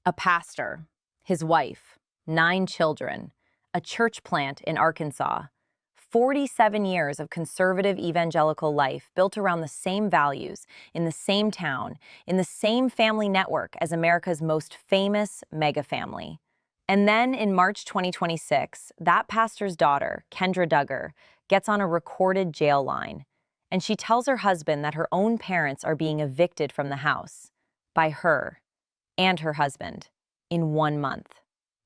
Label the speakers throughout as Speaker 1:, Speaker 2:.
Speaker 1: A pastor, his wife, 9 children, a church plant in Arkansas, 47 years of conservative evangelical life built around the same values, in the same town, in the same family network as America's most famous mega family. And then in March 2026, that pastor's daughter, Kendra Duggar, gets on a recorded jail line, and she tells her husband that her own parents are being evicted from the house by her and her husband in 1 month.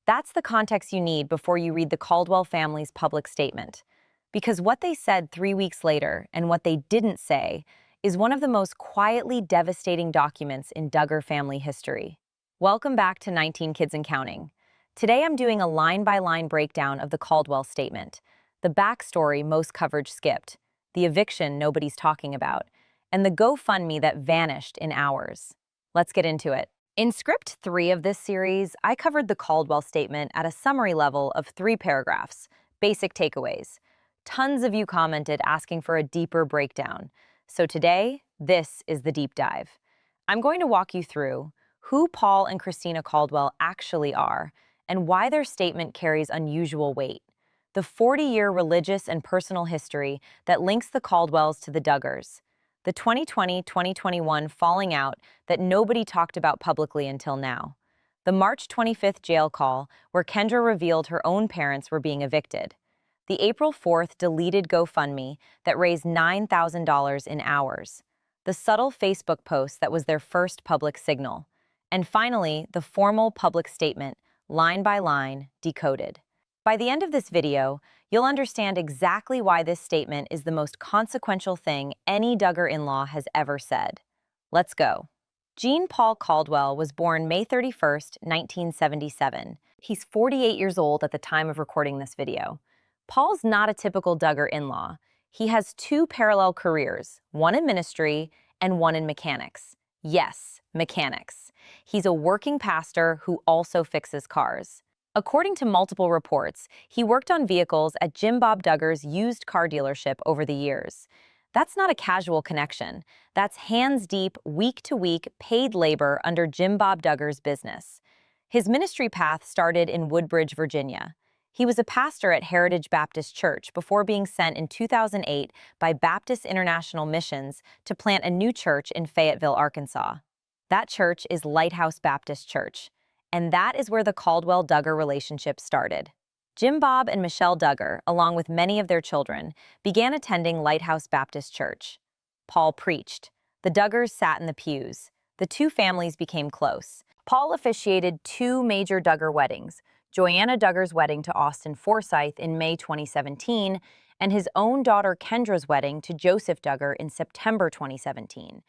Speaker 1: That's the context you need before you read the Caldwell family's public statement, because what they said 3 weeks later and what they didn't say is one of the most quietly devastating documents in Duggar family history. Welcome back to 19 Kids and Counting. Today I'm doing a line-by-line breakdown of the Caldwell statement, the backstory most coverage skipped, the eviction nobody's talking about, and the GoFundMe that vanished in hours. Let's get into it. In script 3 of this series, I covered the Caldwell statement at a summary level of 3 paragraphs, basic takeaways. Tons of you commented asking for a deeper breakdown. So today, this is the deep dive. I'm going to walk you through who Paul and Christina Caldwell actually are and why their statement carries unusual weight, the 40-year religious and personal history that links the Caldwells to the Duggars, the 2020-2021 falling out that nobody talked about publicly until now, the March 25th jail call where Kendra revealed her own parents were being evicted, the April 4th deleted GoFundMe that raised $9,000 in hours, the subtle Facebook post that was their first public signal, and finally, the formal public statement, line by line, decoded. By the end of this video, you'll understand exactly why this statement is the most consequential thing any Duggar in-law has ever said. Let's go. Jean Paul Caldwell was born May 31st, 1977. He's 48 years old at the time of recording this video. Paul's not a typical Duggar in-law. He has 2 parallel careers, one in ministry and one in mechanics. Yes, mechanics. He's a working pastor who also fixes cars. According to multiple reports, he worked on vehicles at Jim Bob Duggar's used car dealership over the years. That's not a casual connection. That's hands-deep, week-to-week paid labor under Jim Bob Duggar's business. His ministry path started in Woodbridge, Virginia. He was a pastor at Heritage Baptist Church before being sent in 2008 by Baptist International Missions to plant a new church in Fayetteville, Arkansas. That church is Lighthouse Baptist Church. And that is where the Caldwell-Duggar relationship started. Jim Bob and Michelle Duggar, along with many of their children, began attending Lighthouse Baptist Church. Paul preached. The Duggars sat in the pews. The 2 families became close. Paul officiated 2 major Duggar weddings, Joanna Duggar's wedding to Austin Forsyth in May 2017, and his own daughter Kendra's wedding to Joseph Duggar in September 2017.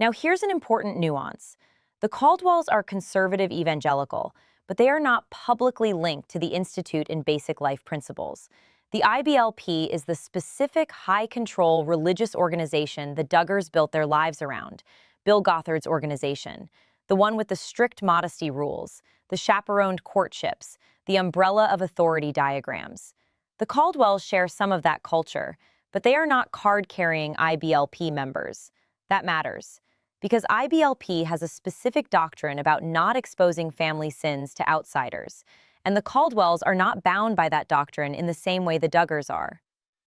Speaker 1: Now here's an important nuance. The Caldwells are conservative evangelical, but they are not publicly linked to the Institute in Basic Life Principles. The IBLP is the specific high-control religious organization the Duggars built their lives around, Bill Gothard's organization, the one with the strict modesty rules, the chaperoned courtships, the umbrella of authority diagrams. The Caldwells share some of that culture, but they are not card-carrying IBLP members. That matters, because IBLP has a specific doctrine about not exposing family sins to outsiders, and the Caldwells are not bound by that doctrine in the same way the Duggars are.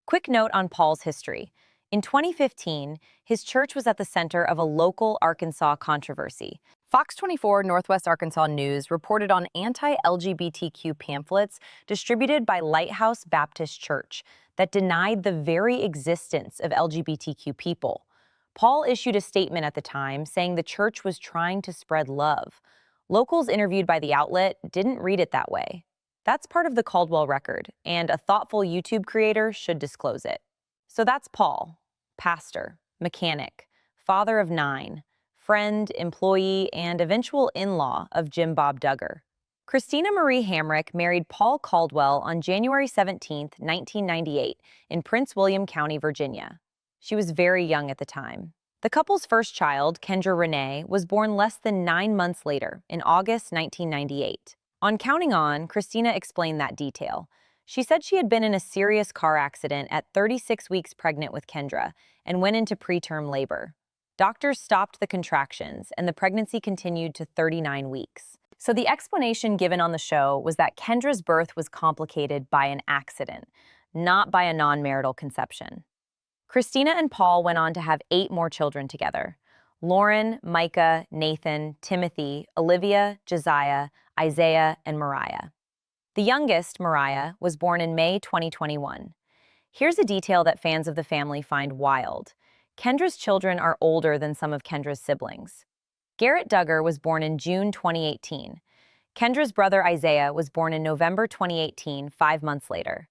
Speaker 1: Quick note on Paul's history. In 2015, his church was at the center of a local Arkansas controversy. Fox 24 Northwest Arkansas News reported on anti-LGBTQ pamphlets distributed by Lighthouse Baptist Church that denied the very existence of LGBTQ people. Paul issued a statement at the time saying the church was trying to spread love. Locals interviewed by the outlet didn't read it that way. That's part of the Caldwell record, and a thoughtful YouTube creator should disclose it. So that's Paul, pastor, mechanic, father of 9, friend, employee, and eventual in-law of Jim Bob Duggar. Christina Marie Hamrick married Paul Caldwell on January 17, 1998, in Prince William County, Virginia. She was very young at the time. The couple's first child, Kendra Renee, was born less than 9 months later, in August 1998. On Counting On, Christina explained that detail. She said she had been in a serious car accident at 36 weeks pregnant with Kendra and went into preterm labor. Doctors stopped the contractions, and the pregnancy continued to 39 weeks. So the explanation given on the show was that Kendra's birth was complicated by an accident, not by a non-marital conception. Christina and Paul went on to have 8 more children together: Lauren, Micah, Nathan, Timothy, Olivia, Josiah, Isaiah, and Mariah. The youngest, Mariah, was born in May 2021. Here's a detail that fans of the family find wild. Kendra's children are older than some of Kendra's siblings. Garrett Duggar was born in June 2018. Kendra's brother Isaiah was born in November 2018, 5 months later.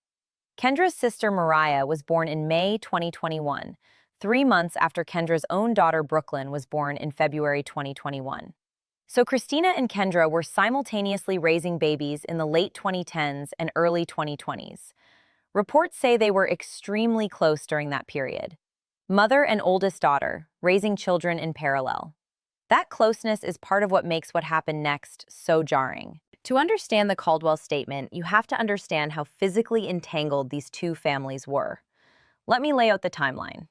Speaker 1: Kendra's sister Mariah was born in May 2021, 3 months after Kendra's own daughter Brooklyn was born in February 2021. So Christina and Kendra were simultaneously raising babies in the late 2010s and early 2020s. Reports say they were extremely close during that period. Mother and oldest daughter, raising children in parallel. That closeness is part of what makes what happened next so jarring. To understand the Caldwell statement, you have to understand how physically entangled these two families were. Let me lay out the timeline.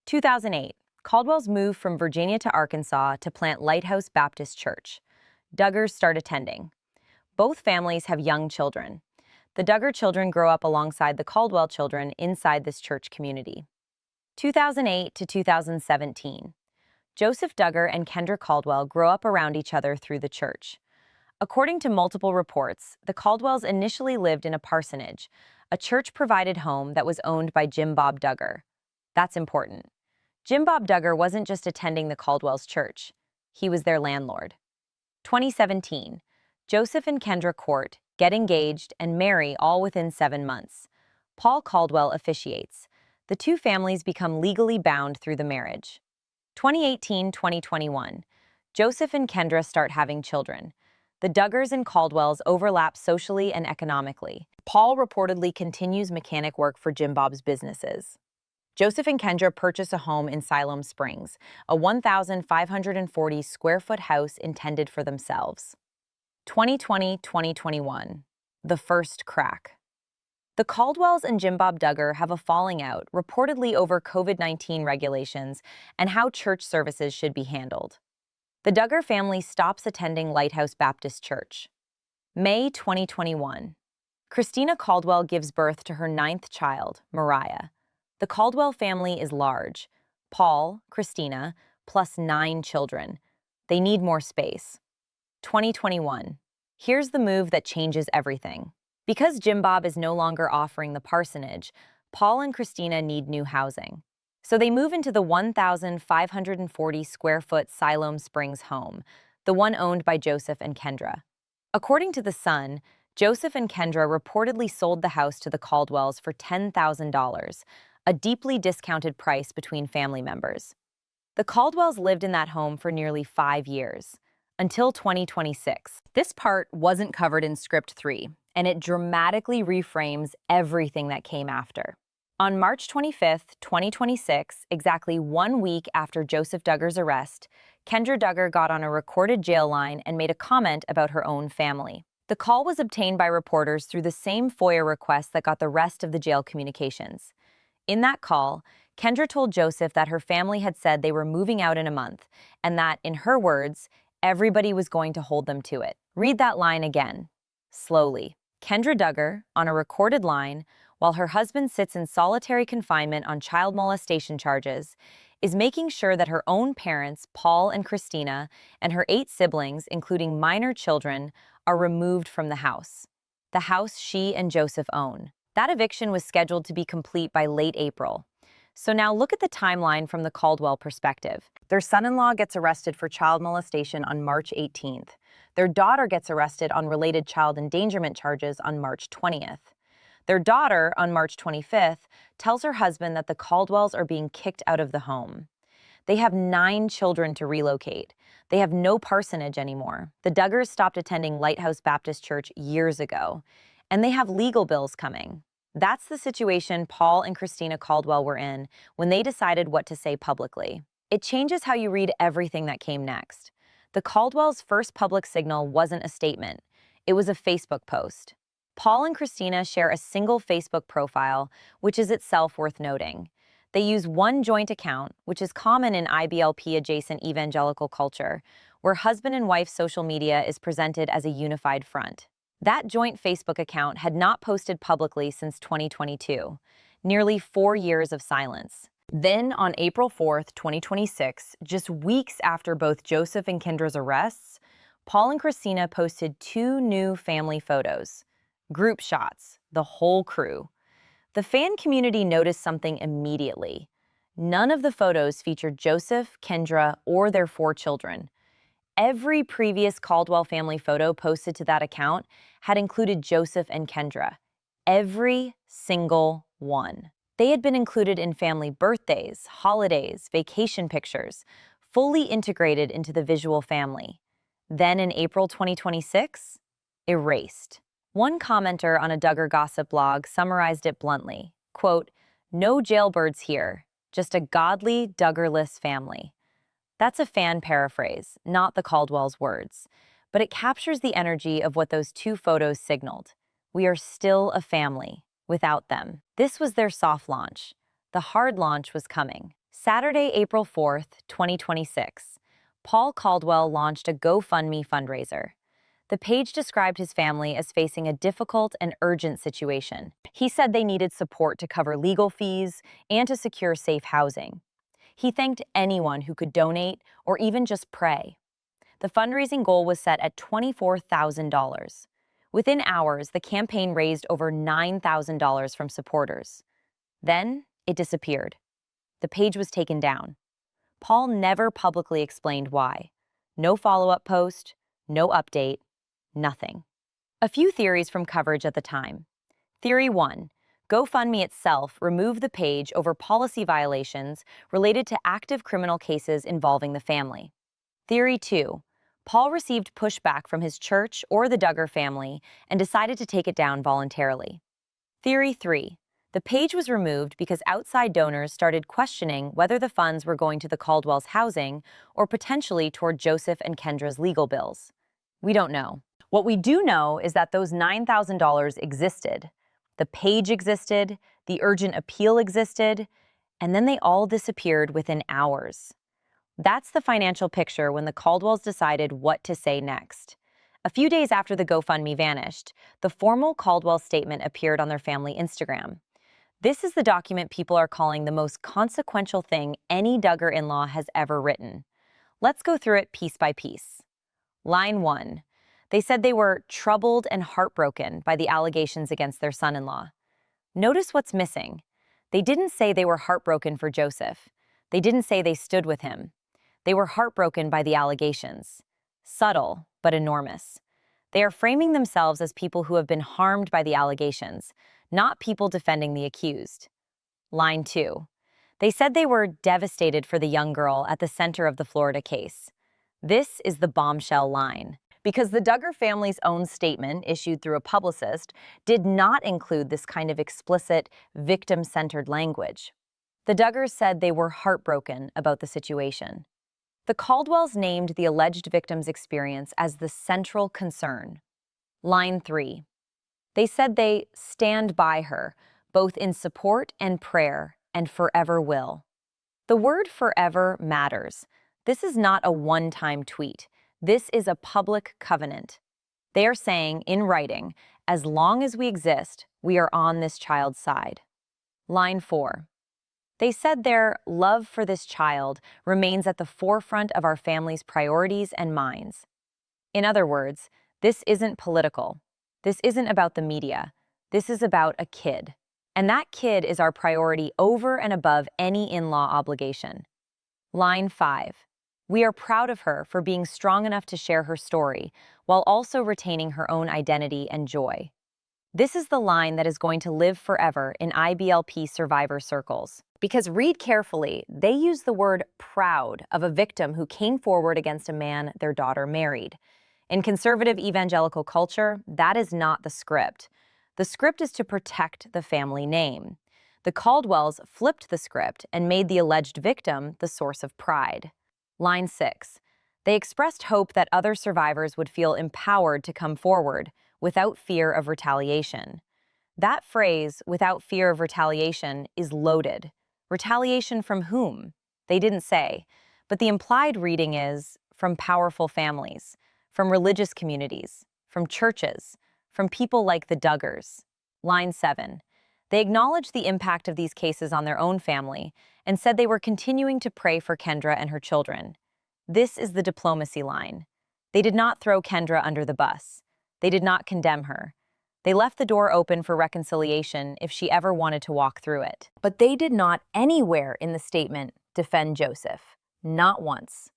Speaker 1: 2008, Caldwell's moved from Virginia to Arkansas to plant Lighthouse Baptist Church. Duggars start attending. Both families have young children. The Duggar children grow up alongside the Caldwell children inside this church community. 2008 to 2017. Joseph Duggar and Kendra Caldwell grow up around each other through the church. According to multiple reports, the Caldwells initially lived in a parsonage, a church-provided home that was owned by Jim Bob Duggar. That's important. Jim Bob Duggar wasn't just attending the Caldwells' church. He was their landlord. 2017. Joseph and Kendra court, get engaged, and marry all within 7 months. Paul Caldwell officiates. The two families become legally bound through the marriage. 2018-2021. Joseph and Kendra start having children. The Duggars and Caldwells overlap socially and economically. Paul reportedly continues mechanic work for Jim Bob's businesses. Joseph and Kendra purchase a home in Siloam Springs, a 1,540 square foot house intended for themselves. 2020-2021. The first crack. The Caldwells and Jim Bob Duggar have a falling out, reportedly over COVID-19 regulations and how church services should be handled. The Duggar family stops attending Lighthouse Baptist Church. May 2021. Christina Caldwell gives birth to her 9th child, Mariah. The Caldwell family is large. Paul, Christina, plus 9 children. They need more space. 2021. Here's the move that changes everything. Because Jim Bob is no longer offering the parsonage, Paul and Christina need new housing. So they move into the 1,540 square foot Siloam Springs home, the one owned by Joseph and Kendra. According to The Sun, Joseph and Kendra reportedly sold the house to the Caldwells for $10,000, a deeply discounted price between family members. The Caldwells lived in that home for nearly 5 years, until 2026. This part wasn't covered in Script 3, and it dramatically reframes everything that came after. On March 25, 2026, exactly 1 week after Joseph Duggar's arrest, Kendra Duggar got on a recorded jail line and made a comment about her own family. The call was obtained by reporters through the same FOIA request that got the rest of the jail communications. In that call, Kendra told Joseph that her family had said they were moving out in a month, and that, in her words, everybody was going to hold them to it. Read that line again, slowly. Kendra Duggar, on a recorded line, while her husband sits in solitary confinement on child molestation charges, is making sure that her own parents, Paul and Christina, and her 8 siblings, including minor children, are removed from the house she and Joseph own. That eviction was scheduled to be complete by late April. So now look at the timeline from the Caldwell perspective. Their son-in-law gets arrested for child molestation on March 18th. Their daughter gets arrested on related child endangerment charges on March 20th. Their daughter, on March 25th, tells her husband that the Caldwells are being kicked out of the home. They have 9 children to relocate. They have no parsonage anymore. The Duggars stopped attending Lighthouse Baptist Church years ago, and they have legal bills coming. That's the situation Paul and Christina Caldwell were in when they decided what to say publicly. It changes how you read everything that came next. The Caldwells' first public signal wasn't a statement. It was a Facebook post. Paul and Christina share a single Facebook profile, which is itself worth noting. They use one joint account, which is common in IBLP-adjacent evangelical culture, where husband and wife social media is presented as a unified front. That joint Facebook account had not posted publicly since 2022, nearly 4 years of silence. Then, on April 4th, 2026, just weeks after both Joseph and Kendra's arrests, Paul and Christina posted 2 new family photos. Group shots, the whole crew. The fan community noticed something immediately. None of the photos featured Joseph, Kendra, or their 4 children. Every previous Caldwell family photo posted to that account had included Joseph and Kendra. Every single one. They had been included in family birthdays, holidays, vacation pictures, fully integrated into the visual family. Then in April 2026, erased. One commenter on a Duggar gossip blog summarized it bluntly, quote, "No jailbirds here, just a godly, Duggarless family." That's a fan paraphrase, not the Caldwell's words, but it captures the energy of what those 2 photos signaled. We are still a family. Without them. This was their soft launch. The hard launch was coming. Saturday, April 4th, 2026, Paul Caldwell launched a GoFundMe fundraiser. The page described his family as facing a difficult and urgent situation. He said they needed support to cover legal fees and to secure safe housing. He thanked anyone who could donate or even just pray. The fundraising goal was set at $24,000. Within hours, the campaign raised over $9,000 from supporters. Then, it disappeared. The page was taken down. Paul never publicly explained why. No follow-up post, no update, nothing. A few theories from coverage at the time. Theory 1. GoFundMe itself removed the page over policy violations related to active criminal cases involving the family. Theory 2. Paul received pushback from his church or the Duggar family and decided to take it down voluntarily. Theory 3. The page was removed because outside donors started questioning whether the funds were going to the Caldwell's housing or potentially toward Joseph and Kendra's legal bills. We don't know. What we do know is that those $9,000 existed. The page existed, the urgent appeal existed, and then they all disappeared within hours. That's the financial picture when the Caldwells decided what to say next. A few days after the GoFundMe vanished, the formal Caldwell statement appeared on their family Instagram. This is the document people are calling the most consequential thing any Duggar in-law has ever written. Let's go through it piece by piece. Line 1. They said they were troubled and heartbroken by the allegations against their son-in-law. Notice what's missing. They didn't say they were heartbroken for Joseph. They didn't say they stood with him. They were heartbroken by the allegations. Subtle, but enormous. They are framing themselves as people who have been harmed by the allegations, not people defending the accused. Line 2. They said they were devastated for the young girl at the center of the Florida case. This is the bombshell line, because the Duggar family's own statement, issued through a publicist, did not include this kind of explicit, victim-centered language. The Duggars said they were heartbroken about the situation. The Caldwells named the alleged victim's experience as the central concern. Line 3. They said they stand by her, both in support and prayer, and forever will. The word forever matters. This is not a one-time tweet. This is a public covenant. They are saying, in writing, as long as we exist, we are on this child's side. Line 4. They said their love for this child remains at the forefront of our family's priorities and minds. In other words, this isn't political. This isn't about the media. This is about a kid. And that kid is our priority over and above any in-law obligation. Line 5. We are proud of her for being strong enough to share her story while also retaining her own identity and joy. This is the line that is going to live forever in IBLP survivor circles. Because read carefully, they use the word proud of a victim who came forward against a man their daughter married. In conservative evangelical culture, that is not the script. The script is to protect the family name. The Caldwells flipped the script and made the alleged victim the source of pride. Line 6. They expressed hope that other survivors would feel empowered to come forward without fear of retaliation. That phrase, without fear of retaliation, is loaded. Retaliation from whom? They didn't say, but the implied reading is from powerful families, from religious communities, from churches, from people like the Duggars. Line 7. They acknowledged the impact of these cases on their own family and said they were continuing to pray for Kendra and her children. This is the diplomacy line. They did not throw Kendra under the bus. They did not condemn her. They left the door open for reconciliation if she ever wanted to walk through it. But they did not anywhere in the statement defend Joseph. Not once.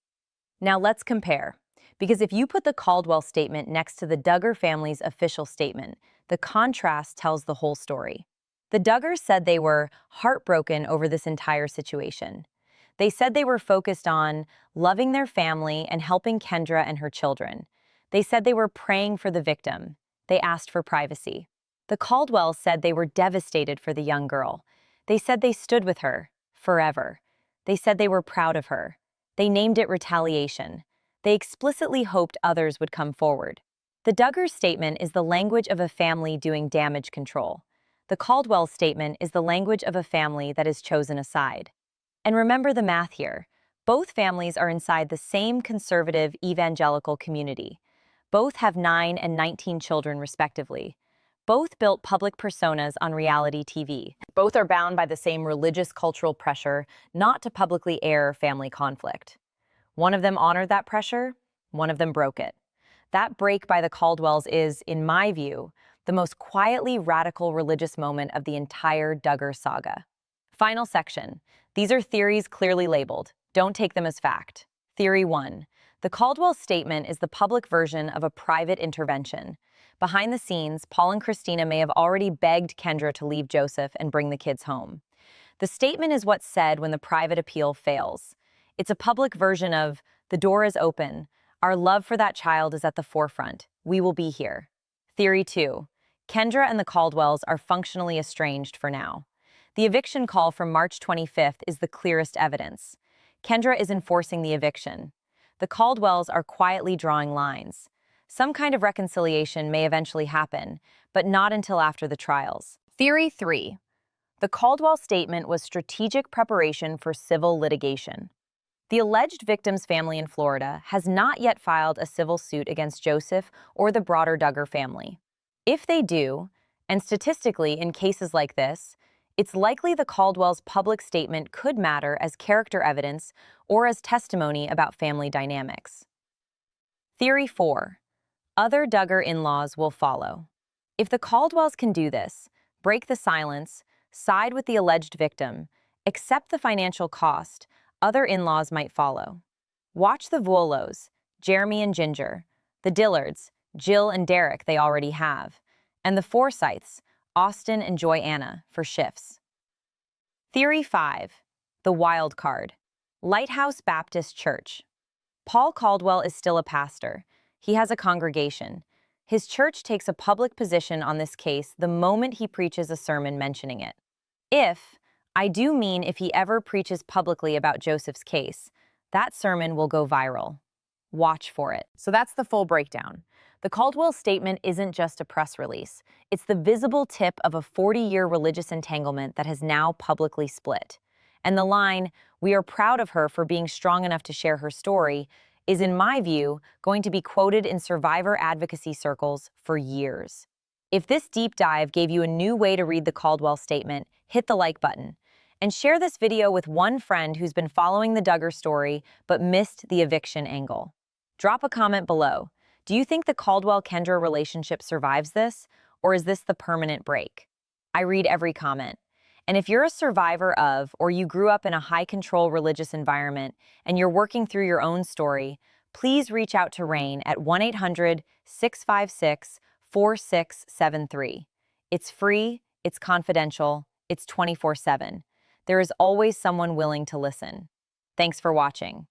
Speaker 1: Now let's compare. Because if you put the Caldwell statement next to the Duggar family's official statement, the contrast tells the whole story. The Duggars said they were heartbroken over this entire situation. They said they were focused on loving their family and helping Kendra and her children. They said they were praying for the victim. They asked for privacy. The Caldwells said they were devastated for the young girl. They said they stood with her forever. They said they were proud of her. They named it retaliation. They explicitly hoped others would come forward. The Duggar statement is the language of a family doing damage control. The Caldwell statement is the language of a family that has chosen a side. And remember the math here. Both families are inside the same conservative evangelical community. Both have 9 and 19 children, respectively. Both built public personas on reality TV. Both are bound by the same religious cultural pressure not to publicly air family conflict. One of them honored that pressure, one of them broke it. That break by the Caldwells is, in my view, the most quietly radical religious moment of the entire Duggar saga. Final section. These are theories clearly labeled. Don't take them as fact. Theory 1. The Caldwell statement is the public version of a private intervention. Behind the scenes, Paul and Christina may have already begged Kendra to leave Joseph and bring the kids home. The statement is what's said when the private appeal fails. It's a public version of, the door is open. Our love for that child is at the forefront. We will be here. Theory 2. Kendra and the Caldwells are functionally estranged for now. The eviction call from March 25th is the clearest evidence. Kendra is enforcing the eviction. The Caldwells are quietly drawing lines. Some kind of reconciliation may eventually happen, but not until after the trials. Theory 3. The Caldwell statement was strategic preparation for civil litigation. The alleged victim's family in Florida has not yet filed a civil suit against Joseph or the broader Duggar family. If they do, and statistically in cases like this, it's likely the Caldwell's public statement could matter as character evidence or as testimony about family dynamics. Theory 4. Other Duggar in-laws will follow. If the Caldwells can do this, break the silence, side with the alleged victim, accept the financial cost, other in-laws might follow. Watch the Vuolos, Jeremy and Ginger, the Dillards, Jill and Derek they already have, and the Forsyths, Austin and Joy Anna, for shifts. Theory 5. The wild card. Lighthouse Baptist Church. Paul Caldwell is still a pastor. He has a congregation. His church takes a public position on this case the moment he preaches a sermon mentioning it. I do mean if he ever preaches publicly about Joseph's case, that sermon will go viral. Watch for it. So that's the full breakdown. The Caldwell statement isn't just a press release. It's the visible tip of a 40-year religious entanglement that has now publicly split. And the line, "We are proud of her for being strong enough to share her story," is, in my view, going to be quoted in survivor advocacy circles for years. If this deep dive gave you a new way to read the Caldwell statement, hit the like button. And share this video with one friend who's been following the Duggar story but missed the eviction angle. Drop a comment below. Do you think the Caldwell-Kendra relationship survives this, or is this the permanent break? I read every comment. And if you're a survivor of, or you grew up in a high-control religious environment and you're working through your own story, please reach out to Rain at 1-800-656-4673. It's free, it's confidential, it's 24/7. There is always someone willing to listen. Thanks for watching.